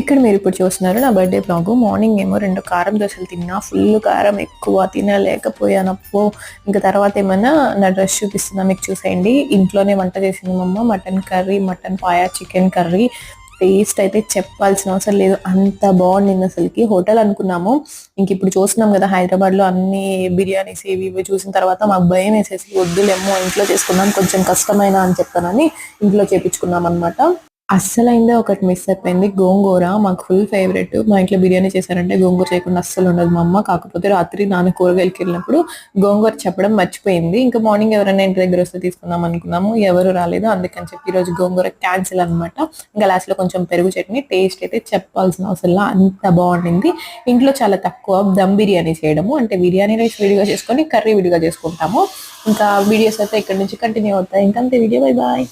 ఇక్కడ మీరు ఇప్పుడు చూస్తున్నారు నా బర్త్డే బ్లాగ్. మార్నింగ్ ఏమో 2 కారం దోశలు తిన్నా. ఫుల్ కారం ఎక్కువ తినలేకపోయాను. అప్పో ఇంకా తర్వాత ఏమన్నా నా డ్రెస్ చూపిస్తున్నా మీకు చూసేయండి. ఇంట్లోనే వంట చేసింది మా అమ్మ. Mutton curry, mutton paya, chicken curry. Taste అయితే చెప్పాల్సిన అవసరం లేదు, అంత బాగుండింది. అసలుకి హోటల్ అనుకున్నాము. ఇంక ఇప్పుడు చూస్తున్నాం కదా హైదరాబాద్ లో అన్ని బిర్యానీస్ ఇవి ఇవి చూసిన తర్వాత మాకు భయం వేసేసి వద్దులేమో ఇంట్లో చేసుకున్నాం, కొంచెం కష్టమైన అని చెప్పానని ఇంట్లో చేపించుకున్నాం అనమాట. అస్సలైందే ఒకటి మిస్ అయిపోయింది, గోంగూర. మాకు ఫుల్ ఫేవరెట్. మా ఇంట్లో బిర్యానీ చేశారంటే గోంగూర చేయకుండా అస్సలు ఉండదు మా అమ్మ. కాకపోతే రాత్రి నాన్న కూరగాయలకి వెళ్ళినప్పుడు గోంగూర చెప్పడం మర్చిపోయింది. ఇంకా మార్నింగ్ ఎవరైనా ఇంటి దగ్గర వస్తే తీసుకుందాం అనుకున్నాము, ఎవరు రాలేదు. అందుకని చెప్పి ఈరోజు గోంగూర క్యాన్సిల్ అనమాట. ఇంకా లాస్ట్ లో కొంచెం పెరుగు చట్నీ. టేస్ట్ అయితే చెప్పాల్సిన అవసరం అంత బాగుండింది. ఇంట్లో చాలా తక్కువ దమ్ బిర్యానీ చేయడము, అంటే బిర్యానీ రైస్ విడిగా చేసుకొని కర్రీ విడిగా చేసుకుంటాము. ఇంకా వీడియోస్ అయితే ఇక్కడ నుంచి కంటిన్యూ అవుతాయి. ఇంకా అంతే వీడియో. Bye bye.